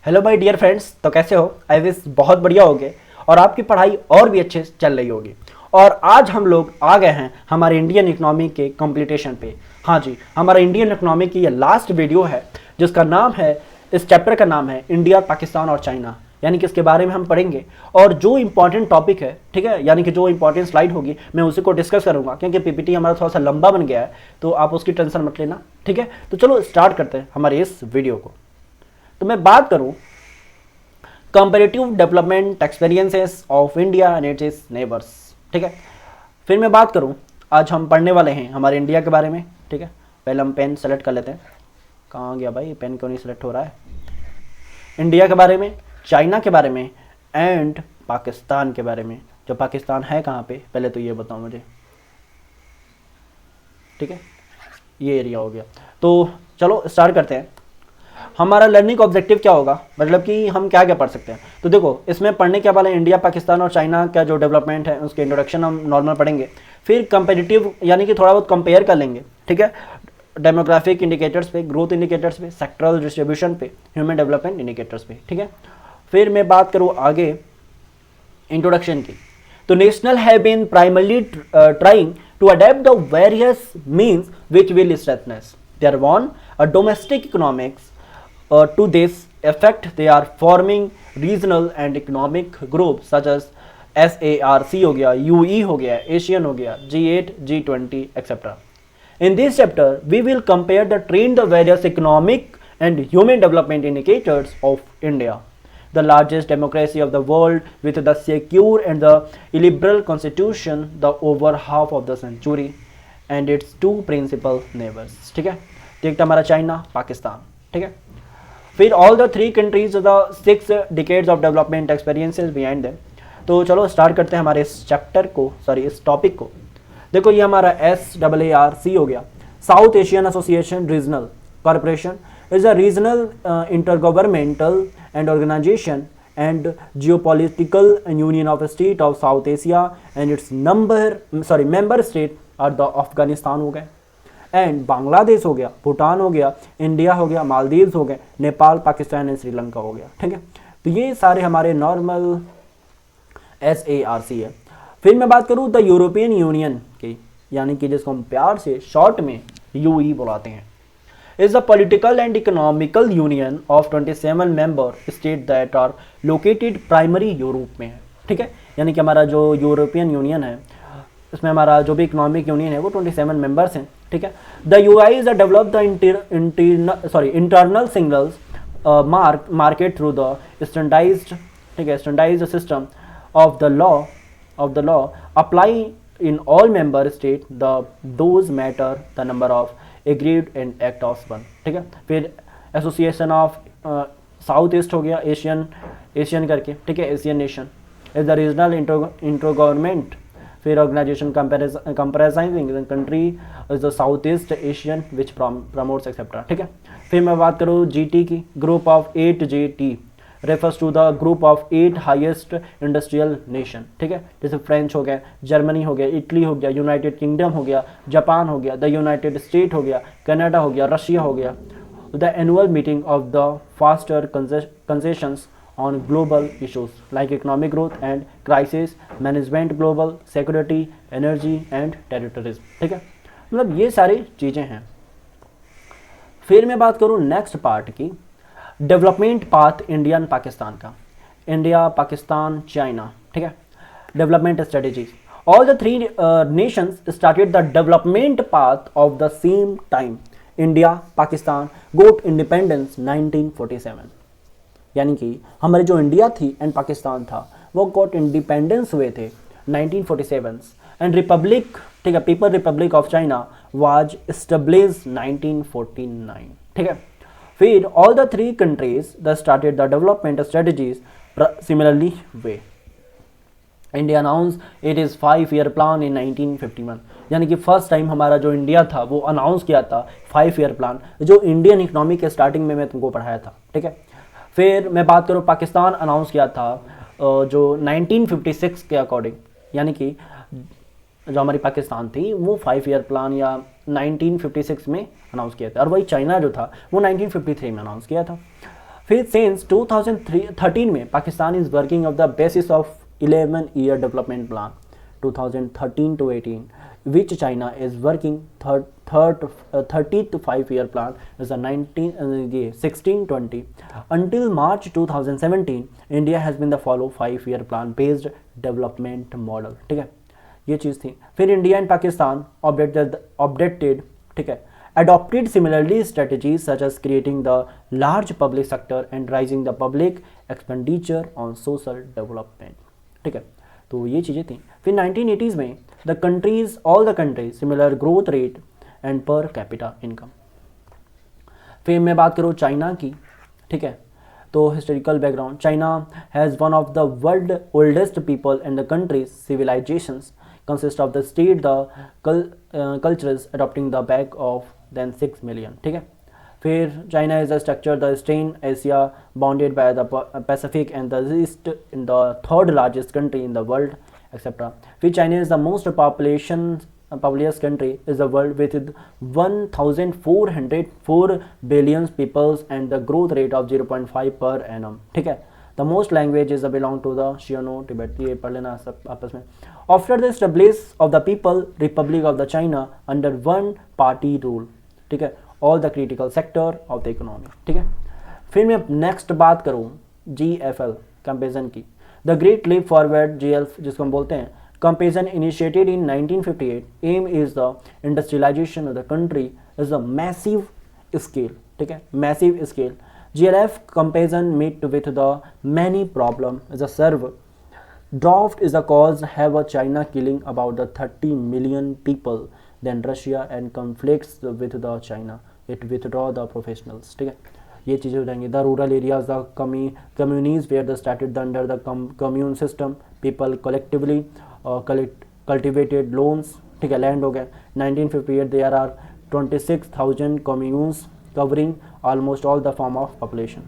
Hello my dear friends, तो कैसे हो? आई विश बहुत बढ़िया होगे और आपकी पढ़ाई और भी अच्छे से चल रही होगी। और आज हम लोग आ गए हैं हमारे इंडियन इकोनॉमी के कंप्लीटेशन पे। हाँ जी, हमारा इंडियन इकोनॉमी की ये लास्ट वीडियो है जिसका नाम है, इस चैप्टर का नाम है इंडिया, पाकिस्तान और चाइना। यानी कि इसके बारे में हम पढ़ेंगे और जो इंपॉर्टेंट टॉपिक है, ठीक है, यानी कि जो इंपॉर्टेंट स्लाइड होगी मैं उसी को डिस्कस करूंगा, क्योंकि पीपीटी हमारा थोड़ा सा लंबा बन गया है, तो आप उसकी टेंशन मत लेना। ठीक है, तो चलो स्टार्ट करते हैं हमारे इस वीडियो को। तो मैं बात करूं comparative development experiences of India and it's neighbours. ठीक है, फिर मैं बात करूं, आज हम पढ़ने वाले हैं हमारे इंडिया के बारे में। ठीक है, पहले हम पेन सेलेक्ट कर लेते हैं। कहाँ गया भाई, पेन क्यों नहीं सेलेक्ट हो रहा है? इंडिया के बारे में, चाइना के बारे में एंड पाकिस्तान के बारे में। जो पाकिस्तान है कहाँ पे, पहले तो ये बताओ मुझे। ठीक है, ये एरिया हो गया। तो चलो स्टार्ट करते हैं। हमारा लर्निंग ऑब्जेक्टिव क्या होगा, मतलब कि हम क्या क्या पढ़ सकते हैं। तो देखो, इसमें पढ़ने के वाले इंडिया, पाकिस्तान और चाइना का जो डेवलपमेंट है उसके इंट्रोडक्शन हम नॉर्मल पढ़ेंगे। फिर कंपेटिटिव यानी कि थोड़ा बहुत कंपेयर कर लेंगे। ठीक है, डेमोग्राफिक इंडिकेटर्स पे, ग्रोथ इंडिकेटर्स पे, सेक्टरल डिस्ट्रीब्यूशन पे, ह्यूमन डेवलपमेंट इंडिकेटर्स पे। ठीक है, फिर मैं बात करूँ आगे इंट्रोडक्शन की। तो national have been primarily trying to adapt the various means which will strengthness their one a domestic economics. To this effect, they are forming regional and economic groups such as SARC हो गया, UE हो गया, ASEAN हो गया, G8, G20, etc. In this chapter, we will compare the trend the various economic and human development indicators of India, the largest democracy of the world with the secure and the illiberal constitution, the over half of the century, and its two principal neighbors. ठीक है, देखते हमारा China, Pakistan. ठीक है, फिर all the three countries the 6 decades of development experiences behind them. तो चलो start करते हैं हमारे इस चैप्टर को, सॉरी इस टॉपिक को। देखो, ये हमारा SAARC हो गया, South Asian association regional corporation is a regional intergovernmental and organisation and geopolitical union of state of South Asia and its member state are the Afghanistan हो गए एंड बांग्लादेश हो गया, भूटान हो गया, इंडिया हो गया, मालदीव्स हो गए, नेपाल, पाकिस्तान एंड श्रीलंका हो गया। ठीक है, तो ये सारे हमारे नॉर्मल SARC है। फिर मैं बात करूँ द यूरोपियन यूनियन की, यानी कि जिसको हम प्यार से शॉर्ट में UE बुलाते हैं, is the political and economical union of 27 member state that are located primary Europe में है। ठीक है, यानी कि हमारा जो यूरोपियन यूनियन है इसमें हमारा जो भी इकोनॉमिक यूनियन है वो 27 मेंबर्स हैं। ठीक है, the UI is develop the internal signals market through the standardised, ठीक है, standardised system of the law apply in all member state the those matter the number of agreed and act of one. ठीक है, फिर association of south east हो गया, Asian करके, ठीक है, Asian nation is the regional intergovernmental. फिर organisation comprising the country is the south east Asian which promotes etcetera. ठीक है, फिर मैं बात करूँ GT की, group of 8 GT refers to the group of 8 highest industrial nation. ठीक है, जैसे फ्रेंच हो गया, जर्मनी हो गया, इटली हो गया, यूनाइटेड किंगडम हो गया, जापान हो गया, द यूनाइटेड स्टेट हो गया, कनाडा हो गया, रशिया हो गया। The annual meeting of the faster concessions on global issues like economic growth and crisis management, global security, energy and terrorism। ठीक है, मतलब ये सारी चीज़ें हैं। फिर मैं बात करूँ नेक्स्ट पार्ट की, डेवलपमेंट पाथ इंडियन पाकिस्तान का, इंडिया, पाकिस्तान, चाइना। ठीक है, development strategies, all the three nations started the development path of the same time. India, Pakistan got independence 1947, यानी कि हमारे जो इंडिया थी एंड पाकिस्तान था वो गॉट इंडिपेंडेंस हुए थे 1947 एंड रिपब्लिक, ठीक है, people Republic of China was established 1949। ठीक है, फिर all the three countries the started the development strategies similarly way. India announce it is 5-year plan in 1951, यानी कि फर्स्ट टाइम हमारा जो इंडिया था वो अनाउंस किया था 5-year प्लान, जो इंडियन इकोनॉमी के स्टार्टिंग में मैं तुमको पढ़ाया था। ठीक है, फिर मैं बात करूँ पाकिस्तान अनाउंस किया था जो 1956 के अकॉर्डिंग, यानी कि जो हमारी पाकिस्तान थी वो 5-year प्लान या 1956 में अनाउंस किया था, और वही चाइना जो था वो 1953 में अनाउंस किया था। फिर सिंस 2013 में Pakistan is working of the basis of 11 year development plan 2013 to 18, which China is working 30 to 5-year plan is a 1620. Until March 2017, India has been the follow 5-year plan based development model. ठीक है, ये चीज़ थी. फिर India and Pakistan objected, ठीक है, adopted similarly strategies such as creating the large public sector and raising the public expenditure on social development. ठीक है, तो ये चीज़ें थी. फिर 1980s में the countries all the countries similar growth rate and per capita income. फिर मैं बात करूँ चाइना की, ठीक है, तो historical background. China has one of the world oldest people and the countries civilisations consist of the state the cultures adopting the back of than 6 million. ठीक है, फिर China is a structure the eastern Asia bounded by the Pacific and the east in the third largest country in the world etc. फिर China is the most populous country is the world with 1404 billion peoples and the growth rate of 0.5 per annum. ठीक है, the most languages belong to the Sino-Tibet. ये पढ़ लेना सब आपस में. After the establish of the People Republic of the China under one party rule. ठीक है, all the critical sector of the economy. ठीक है, फिर मैं नेक्स्ट बात करूँ GFL कंपेरिजन की. The great leap forward GL जिसको हम बोलते हैं comparison initiated in 1958. Aim is the industrialisation of the country is a massive scale. ठीक है, massive scale. GLF comparison met with the many problem is a serve. Drought is the cause have a China killing about the 30 million people. Then Russia and conflicts with the China. It withdraw the professionals. ठीक है, ये चीज़ें हो जाएंगी. The rural areas, the communities where the started under the commune system, people collectively cultivated loans. ठीक है, land हो गया. 1958 there are 26,000 communes covering almost all the form of population.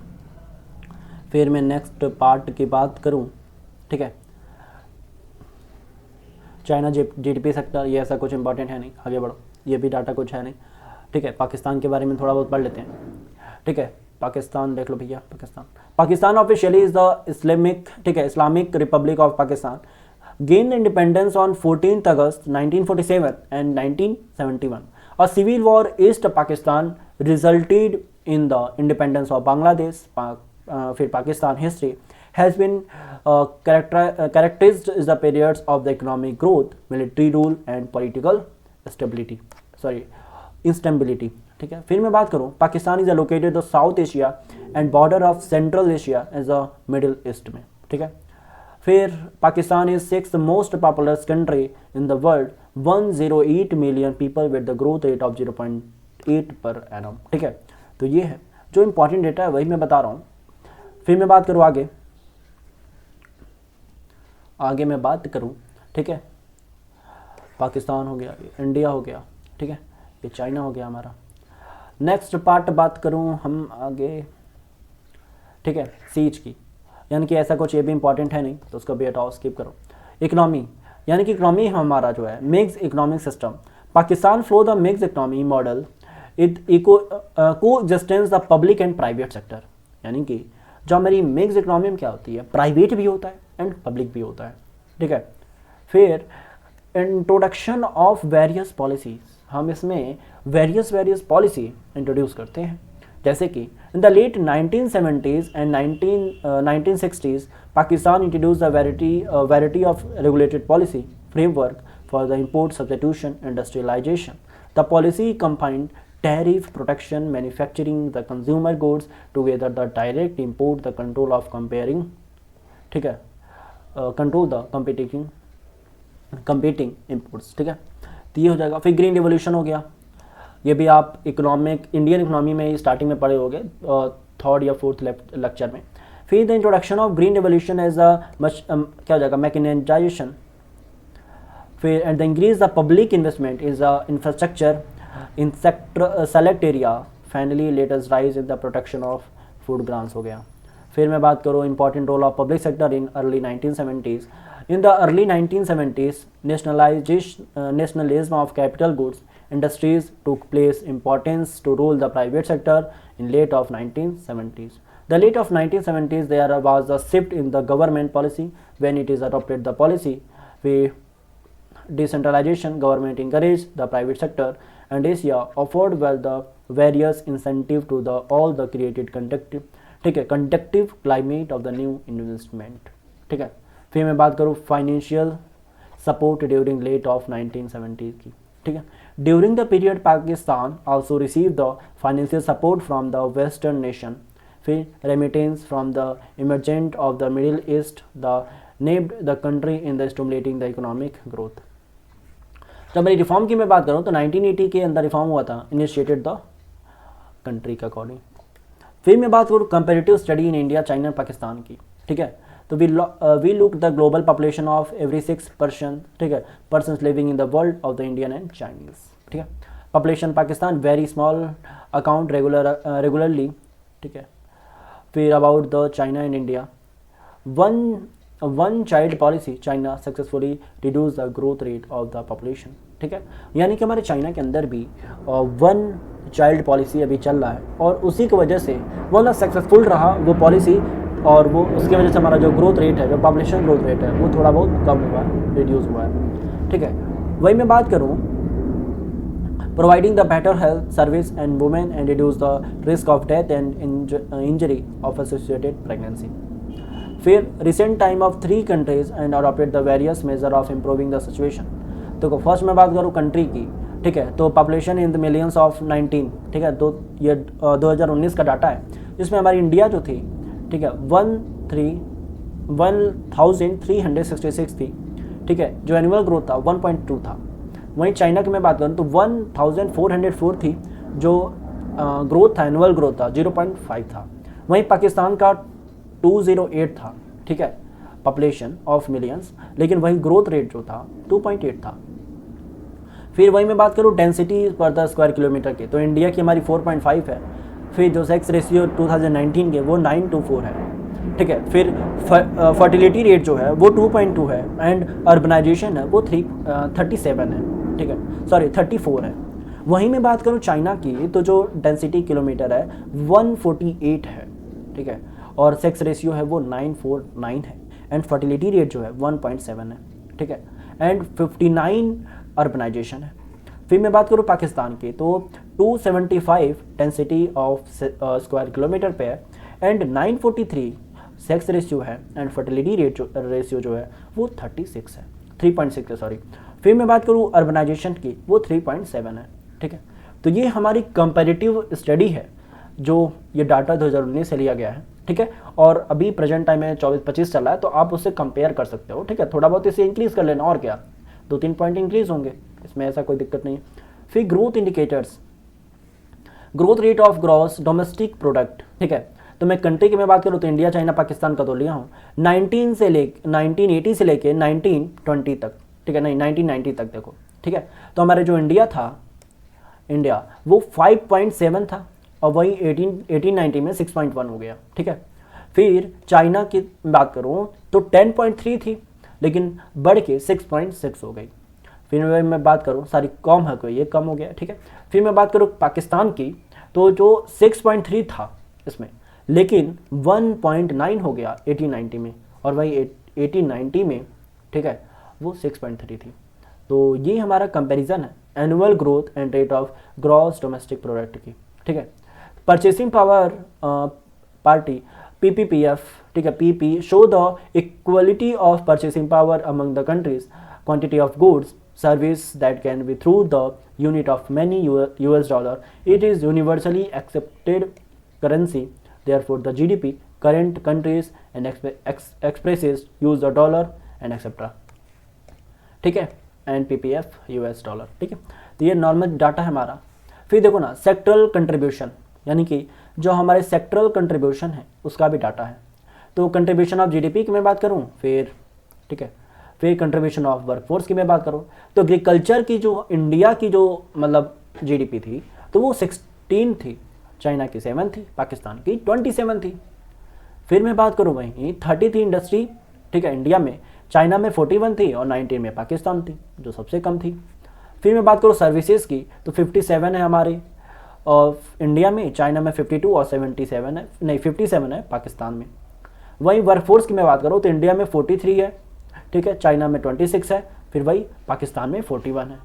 फिर मैं नेक्स्ट पार्ट की बात करूं, ठीक है, चाइना GDP सेक्टर, ये ऐसा कुछ इंपॉर्टेंट है नहीं, आगे बढ़ो, ये भी डाटा कुछ है नहीं. ठीक है, पाकिस्तान के बारे में थोड़ा बहुत पढ़ लेते हैं. ठीक है, पाकिस्तान देख लो भैया. Pakistan officially is the Islamic, ठीक है, Islamic Republic of Pakistan. gained independence on 14th August 1947 and 1971. A civil war East Pakistan resulted in the independence of Bangladesh. फिर Pakistan history has been characterized as the periods of the economic growth, military rule and political instability. ठीक है, फिर मैं बात करूँ Pakistan is located the South Asia and border of central Asia as a Middle East में. ठीक है, फिर Pakistan is 6th most populous country in the world, 108 million people with the growth rate of 0.8 per annum. ठीक है, तो ये है जो इंपॉर्टेंट डेटा है, वही मैं बता रहा हूँ. फिर मैं बात करूँ आगे मैं बात करूँ, ठीक है, पाकिस्तान हो गया, इंडिया हो गया, ठीक है, ये चाइना हो गया हमारा. नेक्स्ट पार्ट बात करूँ हम आगे, ठीक है, सीज की, यानी कि ऐसा कुछ ये भी इंपॉर्टेंट है नहीं तो उसको भी हटाओ, स्किप करो. इकोनॉमी, यानी कि इकोनॉमी हमारा जो है mix economic system. Pakistan follow the mix economy model it coexistence the public and private sector. यानी कि जो हमारी मिक्स इकोनॉमी में क्या होती है, प्राइवेट भी होता है एंड पब्लिक भी होता है. ठीक है, फिर इंट्रोडक्शन ऑफ वेरियस पॉलिसीज, हम इसमें वेरियस पॉलिसी इंट्रोड्यूस करते हैं. जैसे कि in the late 1970s and 1960s Pakistan introduce the variety of regulated policy framework for the import substitution industrialisation. The policy combined tariff protection, manufacturing the consumer goods together, the direct import, the control of comparing, ठीक है, control the competing imports. ठीक है, तो ये हो जाएगा. फिर green revolution हो गया, ये भी आप इंडियन इकोनॉमी में स्टार्टिंग में पढ़े होंगे, 3rd या 4th लेक्चर में. फिर the introduction of green revolution as a क्या हो जाएगा, मैकेनाइजेशन. फिर and the increase the public investment is a infrastructure in select area. Finally let us rise in the protection of food grants हो गया. फिर मैं बात करूँ important role of public sector in early 1970s. In the early 1970s nationalism of capital goods industries took place, importance to rule the private sector in late of 1970s. The late of 1970s, there was a shift in the government policy when it is adopted the policy. We decentralization, government encouraged the private sector, and Asia offered well the various incentive to the all the created conductive, ठीक है, conductive climate of the new investment, ठीक है. फिर मैं बात करूँ financial support during late of 1970 की, ठीक है. During the period Pakistan also receive the financial support from the western nation. फिर remittance from the emergent of the Middle East the named the country in the stimulating the economic growth. जब मेरी reform की मैं बात करूँ तो 1980 के अंदर रिफॉर्म हुआ था, इनिशिएटेड द कंट्री के अकॉर्डिंग. फिर मैं बात करूँ comparative study in India, China, Pakistan की, ठीक है. तो we look the global population of every 6 person, ठीक है, persons living in the world of the Indian and Chinese, ठीक है. Population Pakistan very small account regularly, ठीक है. फिर about the China and India, one child policy, China successfully reduce the growth rate of the population, ठीक है. यानी कि हमारे चाइना के अंदर भी वन चाइल्ड पॉलिसी अभी चल रहा है और उसी की वजह से वो ना सक्सेसफुल रहा वो पॉलिसी, और वो उसकी वजह से हमारा जो ग्रोथ रेट है, जो पॉपुलेशन ग्रोथ रेट है, वो थोड़ा बहुत कम हुआ है, रिड्यूस हुआ है, ठीक है. वही मैं बात करूँ providing the better health service and women and reduce the risk of death and injury of associated pregnancy. फिर recent time of 3 countries and adopted the various measure of improving the situation. तो first मैं बात करूँ country की, ठीक है. तो population in the millions of 19, ठीक है. ये 2019 का डाटा है, जिसमें हमारी इंडिया जो थी, ठीक है, 1366 थी, ठीक है. जो एनुअल ग्रोथ था 1.2 था. वहीं चाइना की मैं बात करूँ तो 1404 थी, जो ग्रोथ था, एनुअल ग्रोथ था 0.5 था. वहीं पाकिस्तान का 208 था, ठीक है, पॉपुलेशन ऑफ मिलियंस, लेकिन वही ग्रोथ रेट जो था 2.8 था. फिर वही मैं बात करूँ डेंसिटी पर द स्क्वायर किलोमीटर की, तो इंडिया की हमारी 4.5 है. फिर जो सेक्स रेशियो 2019 के वो 9:4 है, ठीक है. फिर फर्टिलिटी रेट जो है वो 2.2 है एंड अर्बनाइजेशन है वो 37 है, ठीक है, सॉरी 34 है. वहीं मैं बात करूँ चाइना की तो जो डेंसिटी किलोमीटर है 148 है, ठीक है, और सेक्स रेशियो है वो 949 है एंड फर्टिलिटी रेट जो है 1.7 है, ठीक है, एंड 59 अर्बनाइजेशन है. फिर मैं बात करूँ पाकिस्तान की तो 275 डेंसिटी ऑफ स्क्वायर किलोमीटर पे है एंड 943 सेक्स रेशियो है एंड फर्टिलिटी रेशियो जो है वो 36 है, 3.6 है, सॉरी. फिर मैं बात करूँ अर्बनाइजेशन की, वो 3.7 है, ठीक है. तो ये हमारी कंपैरेटिव स्टडी है, जो ये डाटा 2019 से लिया गया है, ठीक है. और अभी प्रेजेंट टाइम में 24-25 चल रहा है, तो आप उससे कंपेयर कर सकते हो, ठीक है. थोड़ा बहुत इसे इंक्रीज़ कर लेना, और क्या, 2-3 पॉइंट इंक्रीज़ होंगे, इसमें ऐसा कोई दिक्कत नहीं. फिर growth indicators, growth rate of gross domestic product, ठीक है. तो मैं कंट्री की मैं बात करूँ तो इंडिया, चाइना, पाकिस्तान का तो लिया हूँ 1980 से लेके 1920 तक, ठीक है, नहीं 1990 तक देखो, ठीक है. तो हमारे जो इंडिया वो 5.7 था और वही 1890 में 6.1 हो गया, ठीक है. फिर चाइना की बात करूँ तो 10.3 थी, लेकिन बढ़ के 6.6 हो गई. फिर मैं बात करूँ, सारी कम है कोई, ये कम हो गया, ठीक है. फिर मैं बात करूँ पाकिस्तान की तो जो 6.3 था इसमें, लेकिन 1.9 हो गया 1890 में, और वही 1890 में, ठीक है, वो 6.3 थी. तो ये हमारा कंपैरिजन है annual growth and rate of gross domestic product की, ठीक है. परचेसिंग पावर पार्टी PPPF, ठीक है, PP show the equality of purchasing power among the countries, quantity of goods service that can be through the unit of many US dollar. It is universally accepted currency. Therefore, the GDP current countries and expresses use the dollar and etc. ठीक है, and PPF US dollar, ठीक है. तो ये normal data है हमारा. फिर देखो ना सेक्टरल कंट्रीब्यूशन, यानी कि जो हमारे सेक्टरल कंट्रीब्यूशन है उसका भी डाटा है. तो कंट्रीब्यूशन ऑफ GDP की मैं बात करूँ, फिर ठीक है, फिर कंट्रीब्यूशन ऑफ वर्कफोर्स की मैं बात करूँ तो एग्रीकल्चर की जो इंडिया की जो मतलब GDP थी तो वो 16 थी, चाइना की 7 थी, पाकिस्तान की 27 थी. फिर मैं बात करूँ वहीं 30 थी इंडस्ट्री, ठीक है, इंडिया में, चाइना में 41 थी और 19 में पाकिस्तान थी जो सबसे कम थी. फिर मैं बात करूँ सर्विसेज की तो 57 है हमारी. और इंडिया में, चाइना में 52 और 77 है, नहीं 57 है पाकिस्तान में। वहीं वर्कफोर्स की मैं बात करूँ तो इंडिया में 43 है, ठीक है, चाइना में 26 है, फिर वही पाकिस्तान में 41 है।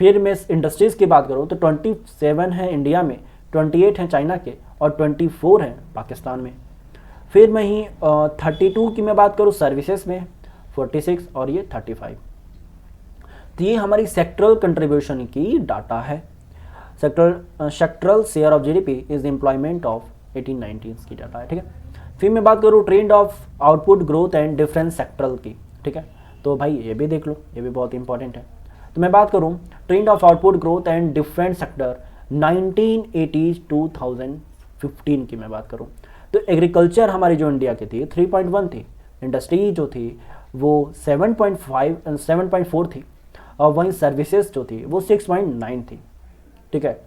फिर मैं इंडस्ट्रीज़ की बात करूँ तो 27 है इंडिया में, 28 हैं चाइना के और 24 हैं पाकिस्तान में। फिर मैं ही 32 की मैं बात करूँ सर्विसेज में, 46 और ये 35। तो ये हमारी सेक्टरल कंट्रीब्यूशन की डाटा है। Sectoral share of GDP is employment of 18-19 की डाटा है, ठीक है। फिर मैं बात करूँ trend of output growth and different sectoral की, ठीक है। तो भाई ये भी देख लो, ये भी बहुत इंपॉर्टेंट है। तो मैं बात करूँ trend of output growth and different sector 1980 2015 की मैं बात करूँ तो एग्रीकल्चर हमारी जो इंडिया की थी 3.1 थी, इंडस्ट्री जो थी वो 7.4 थी, और वहीं सर्विसेज जो थी वो 6.9 थी, ठीक है।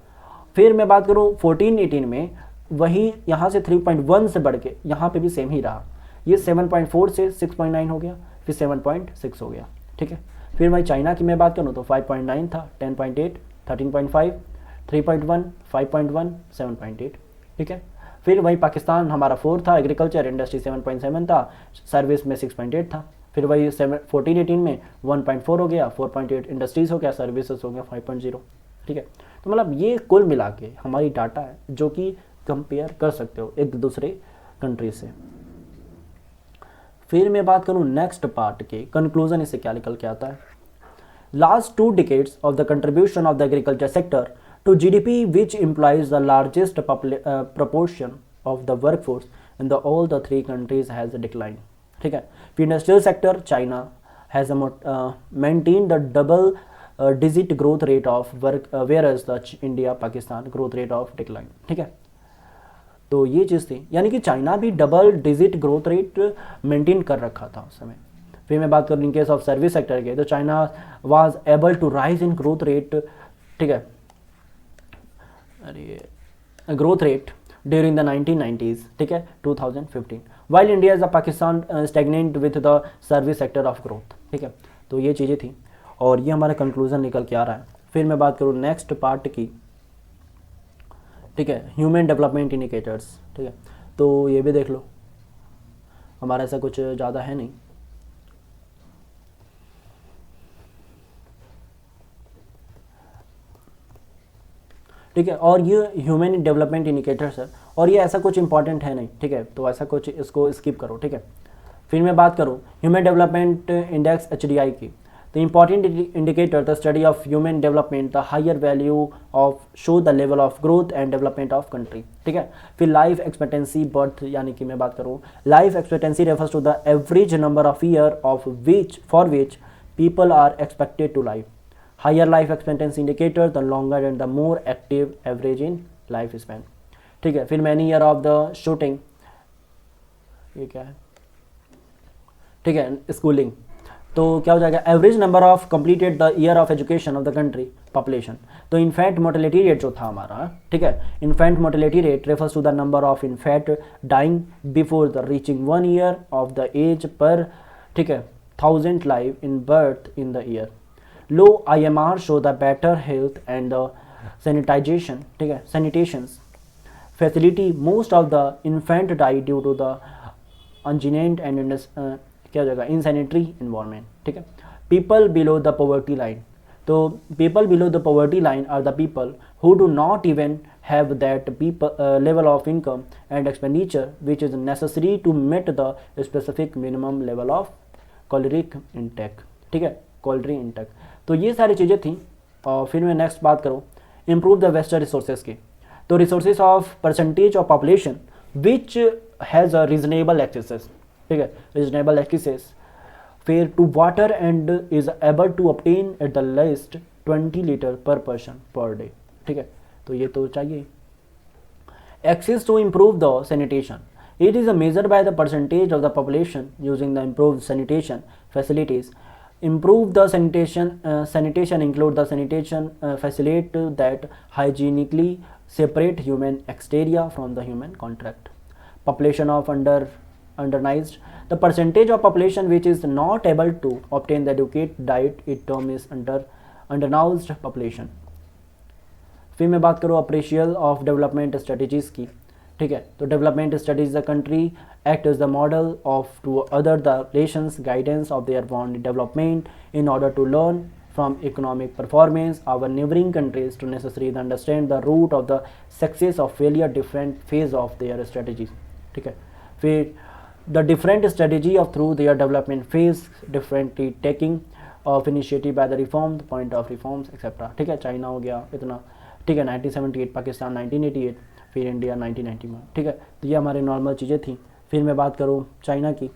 फिर मैं बात करूँ 14-18 में वही यहाँ से 3.1 से बढ़ के यहाँ पे भी सेम ही रहा, ये 7.4 से 6.9 हो गया, फिर 7.6 हो गया, ठीक है। फिर वही चाइना की मैं बात करूँ तो 5.9 था, 10.8, 13.5, 3.1, 5.1, 7.8, ठीक है। फिर वही पाकिस्तान हमारा 4 था, एग्रीकल्चर इंडस्ट्री 7.7 था, सर्विस में 6.8 था। फिर वही 14-18 में 1.4 हो गया, 4.8 इंडस्ट्रीज़ हो गया, सर्विसेज हो गया 5.0, ठीक है। तो मतलब ये कुल मिला के हमारी डाटा है जो कि कंपेयर कर सकते हो एक दूसरे कंट्री से। फिर मैं बात करूँ नेक्स्ट पार्ट के कंक्लूजन, इससे क्या निकल के आता है। Last 2 decades of the contribution of the agriculture sector to GDP which implies the largest proportion of the workforce in the all the 3 countries has decline, ठीक है। फिर industrial sector China has maintain the double digit growth rate of work whereas the India Pakistan growth rate of decline, ठीक है। तो ये चीज़ थी, यानी कि चाइना भी double digit growth rate maintain कर रखा था उस समय। फिर मैं बात करूँ in case of service sector के तो China was able to rise in growth rate, ठीक है, अरे growth rate during the 1990s, ठीक है, 2015, while India is the Pakistan stagnant with the service sector of growth, ठीक है। तो ये चीज़ें थी और ये हमारा कंक्लूजन निकल के आ रहा है। फिर मैं बात करूँ नेक्स्ट पार्ट की, ठीक है, ह्यूमन डेवलपमेंट इंडिकेटर्स, ठीक है। तो ये भी देख लो, हमारा ऐसा कुछ ज़्यादा है नहीं, ठीक है। और ये ह्यूमन डेवलपमेंट इंडिकेटर्स है और ये ऐसा कुछ इंपॉर्टेंट है नहीं, ठीक है, तो ऐसा कुछ इसको स्किप करो, ठीक है। फिर मैं बात करूँ ह्यूमन डेवलपमेंट इंडेक्स HDI की, the important indicator the study of human development the higher value of show the level of growth and development of country, ठीक है। फिर लाइफ एक्सपेक्टेंसी बर्थ, यानी कि मैं बात करूँ life expectancy refers to the average number of year of which for which people are expected to life, higher life expectancy indicator the longer and the more active average in life span, ठीक है। फिर many year of the shooting, ये क्या है, ठीक है, schooling, तो क्या हो जाएगा average number of completed the year of education of the country population. तो इन्फेंट मोर्टेलिटी रेट जो था हमारा, ठीक है, infant mortality rate refers to the number of infant dying before the reaching 1 year of the age पर, ठीक है, 1000 life in birth in the year. Low IMR show the better health and the sanitization, ठीक है, sanitations facility most of the infant die due to the अनजीनेंट and क्या हो जाएगा insanitary environment, ठीक है। People below the poverty line, तो people below the poverty line are the people who do not even have that level of income and expenditure which is necessary to meet the specific minimum level of caloric intake, ठीक है, calorie intake. तो ये सारी चीज़ें थी। और फिर मैं नेक्स्ट बात करूँ इम्प्रूव द वेस्टर्न रिसोर्सेज की, तो resources of percentage of population which has a reasonable access, ठीक है, रीजनेबल एक्सेस। फिर to water and is able to obtain at the least 20 litre per person per day, ठीक है, तो ये तो चाहिए। Access to improve the sanitation, it is a major by the percentage of the population using the improve sanitation facilities. Improve the sanitation include the sanitation facility that hygienically separate human exterior from the human contact. Population of undernized, the percentage of population which is not able to obtain the adequate diet, it term is undernourished population. फिर मैं बात करूँ अप्रेशियल of development strategies की, ठीक है। तो development studies the country act as the model of to other the nations guidance of their want development in order to learn from economic performance our neighbouring countries to necessary understand the root of the success of failure different phase of their strategies, ठीक है। फिर the different strategy of through their development phase differently taking of initiative by the reform point of reforms etcetera, ठीक है। China हो गया इतना, ठीक है, 1978, पाकिस्तान 1988, फिर इंडिया 1991, ठीक है। तो ये हमारे नॉर्मल चीज़ें थी। फिर मैं बात करूँ चाइना की,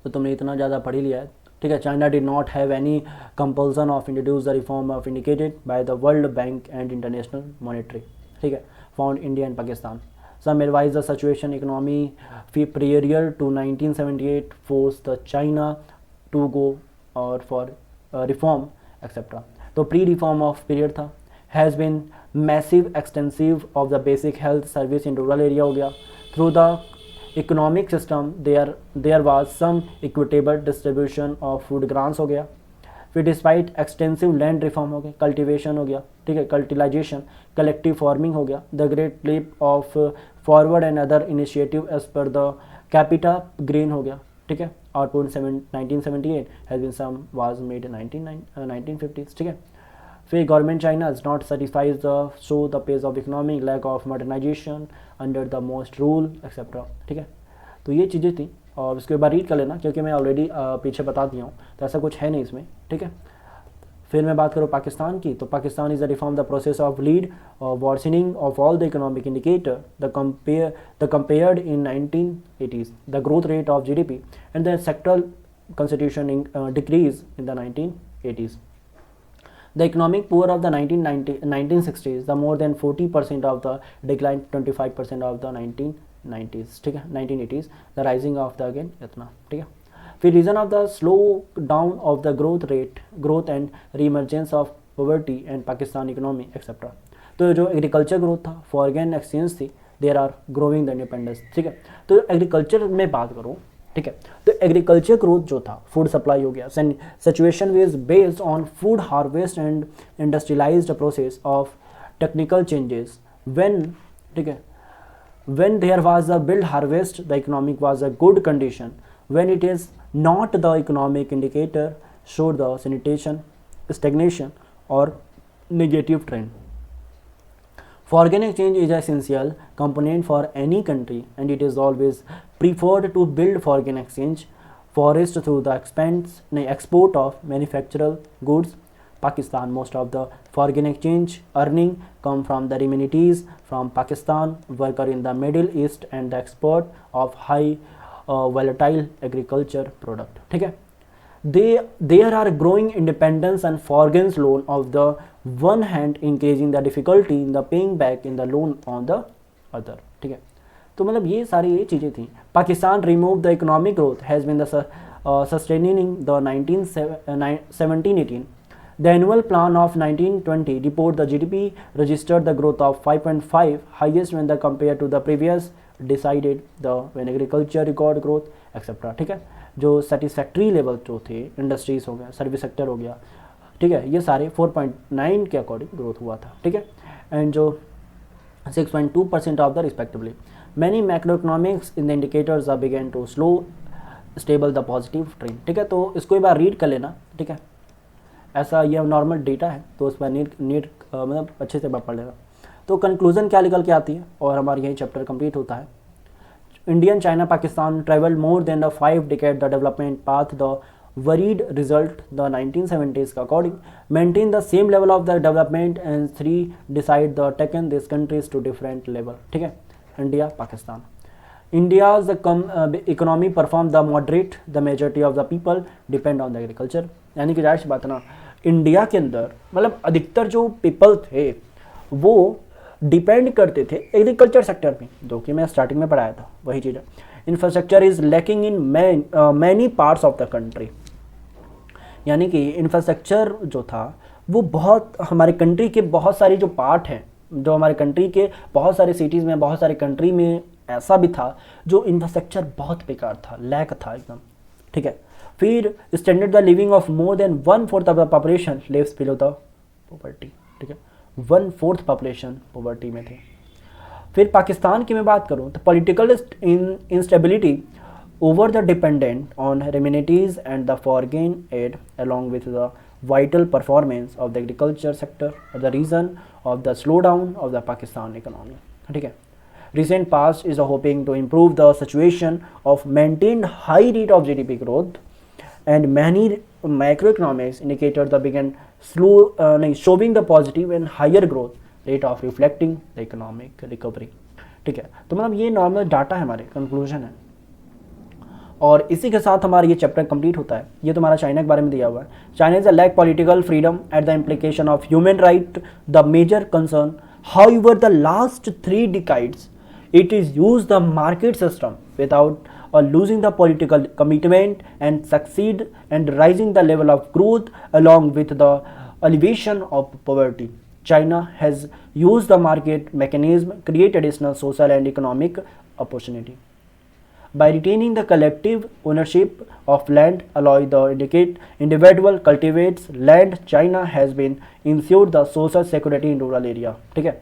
तो तुमने इतना ज़्यादा पढ़ ही लिया है, ठीक है। China did not have any compulsion of introduce the reform of indicated by the world bank and international monetary, ठीक है, found India and Pakistan. Some advise the situation economy prior to 1978 forced the China to go or for reform etc. तो pre reform of period था, has been massive extensive of the basic health service in rural area हो गया। Through the economic system there was some equitable distribution of food grants हो गया। फिर despite extensive land reform हो गया, cultivation हो गया, ठीक है, कल्टिलाइजेशन, कलेक्टिव फार्मिंग हो गया, the great leap of forward and other initiative as per the capita green हो गया, ठीक है। Output 1978 has been some was made in 1950s, ठीक है। फिर government China is not satisfies the show the pace of economic lack of modernisation under the most rule etcetera, ठीक है। तो ये चीज़ें थी और उसके बाद रीड कर लेना क्योंकि मैं ऑलरेडी पीछे बता दिया हूँ, तो ऐसा कुछ है नहीं इसमें, ठीक है। फिर मैं बात करूँ पाकिस्तान की, तो Pakistan is the reform the process of lead worsening of all the economic indicator the compared in 1980s the growth rate of GDP and the sectoral constitution decrease in the 1980s. The economic poor of the 1960s, the more than 40% of the decline, 25% of the 1990s, ठीक है, 1980s, the rising of the again इतना, ठीक है। फिर reason of the slow down of the growth and reemergence of poverty and Pakistan economy etcetera. तो जो agriculture growth था, foreign exchange थी, there are growing the independence, ठीक है। तो एग्रीकल्चर में बात करूँ, ठीक है, तो एग्रीकल्चर ग्रोथ जो था, फूड सप्लाई हो गया, situation is based on food harvest and industrialised process of technical changes when, ठीक है, when there was a build harvest the economic was a good condition, when it is not the economic indicator showed the sanitation stagnation or negative trend. Foreign exchange is an essential component for any country and it is always preferred to build foreign exchange forest through the export of manufactured goods. Pakistan, most of the foreign exchange earning come from the remittances from Pakistan worker in the Middle East and the export of high volatile agriculture product, ठीक है। There are growing independence and foreign loan of the one hand increasing the difficulty in the paying back in the loan on the other, ठीक है। तो मतलब ये सारी ये चीज़ें थी। Pakistan remove the economic growth has been the sustaining the 1718. The annual plan of 1920 report the GDP registered the growth of 5.5, highest when the compared to the previous decided the when agriculture record growth etc, ठीक है। जो satisfactory level जो थे, industries हो गया, service sector हो गया, ठीक है, ये सारे 4.9 के अकॉर्डिंग ग्रोथ हुआ था, ठीक है। एंड जो 6.2% of the respectively many macro economics in the indicators are began to slow stable the positive trend, ठीक है। तो इसको एक बार रीड कर लेना, ठीक है। ऐसा ये नॉर्मल डेटा है तो उस पर नीट मतलब अच्छे से पढ़ लेना। तो कंक्लूजन क्या निकल के आती है और हमारा यही चैप्टर कंप्लीट होता है। Indian China Pakistan travel more than the 5 decade the development path the varied result the 1970s का according maintain the same level of the development and 3 decide the taken this countries to different level, ठीक है। India Pakistan India's economy perform the moderate, the majority of the people depend on the agriculture, यानी कि जाहिर सी बात ना, India के अंदर मतलब अधिकतर जो पीपल थे वो डिपेंड करते थे एग्रीकल्चर सेक्टर में, जो कि मैं स्टार्टिंग में पढ़ाया था वही चीज़ है। Infrastructure is lacking in many parts of the country, यानी कि इंफ्रास्ट्रक्चर जो था वो बहुत हमारे कंट्री के बहुत सारी जो पार्ट हैं, जो हमारे कंट्री के बहुत सारे सिटीज़ में, बहुत सारे कंट्री में ऐसा भी था जो इंफ्रास्ट्रक्चर बहुत बेकार था, लैक था एकदम, ठीक है। फिर standard the living of more than 1/4 of the population lives below the poverty, ठीक है, 1/4 पॉपुलेशन पॉवर्टी में थे। फिर पाकिस्तान की मैं बात करूँ तो political instability over the dependent on amenities and the foreign aid along with the vital performance of the agriculture sector are the reason of the slowdown of the Pakistan economy. ठीक है, recent past is hoping to improve the situation of maintained high rate of GDP growth and many macroeconomics indicators that began showing the positive and higher growth rate of reflecting the economic recovery. ठीक है, तो मतलब ये normal data है, हमारे conclusion है, और इसी के साथ हमारा ये चैप्टर कंप्लीट होता है। ये तुम्हारा चाइना के बारे में दिया हुआ है। China is a lack political freedom at the implication of human right the major concern, however the last 3 decades it is used the market system without losing the political commitment and succeed and rising the level of growth along with the elevation of poverty. China has used the market mechanism create additional social and economic opportunity. By retaining the collective ownership of land, allow the individual cultivates land, China has been ensured the social security in rural area. ठीक है,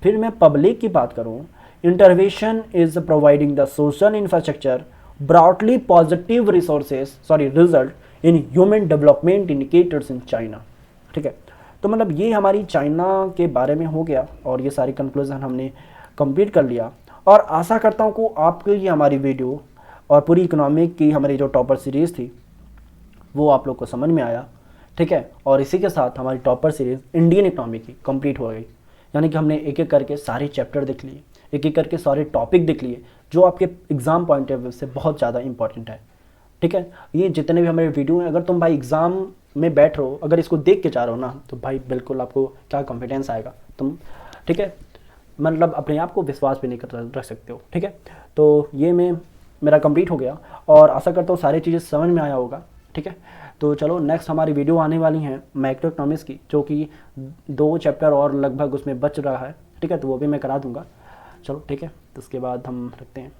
फिर मैं public की बात करूँ, intervention is providing the social infrastructure broadly positive result in human development indicators in China. ठीक है, तो मतलब ये हमारी चाइना के बारे में हो गया और ये सारी कंक्लूजन हमने कंप्लीट कर लिया, और आशा करता हूँ कि आपको ये हमारी वीडियो और पूरी इकोनॉमिक की हमारी जो टॉपर सीरीज़ थी वो आप लोग को समझ में आया। ठीक है, और इसी के साथ हमारी टॉपर सीरीज़ इंडियन इकोनॉमी की कंप्लीट हो गई, यानी कि हमने एक एक करके सारे चैप्टर देख लिए, एक एक करके सारे टॉपिक देख लिए जो आपके एग्ज़ाम पॉइंट ऑफ व्यू से बहुत ज़्यादा इंपॉर्टेंट है। ठीक है, ये जितने भी हमारे वीडियो हैं, अगर तुम भाई एग्ज़ाम में बैठ रहे हो, अगर इसको देख के जा रहे हो ना, तो भाई बिल्कुल आपको क्या कॉन्फिडेंस आएगा तुम। ठीक है, मतलब अपने आप को विश्वास भी नहीं कर रख सकते हो। ठीक है, तो ये मेरा कंप्लीट हो गया और आशा करता हूँ सारी चीज़ें समझ में आया होगा। ठीक है, तो चलो नेक्स्ट हमारी वीडियो आने वाली हैं मैक्रो इकोनॉमिक्स की, जो कि 2 चैप्टर और लगभग उसमें बच रहा है। ठीक है, तो वो भी मैं करा दूँगा। चलो ठीक है, तो उसके बाद हम रखते हैं।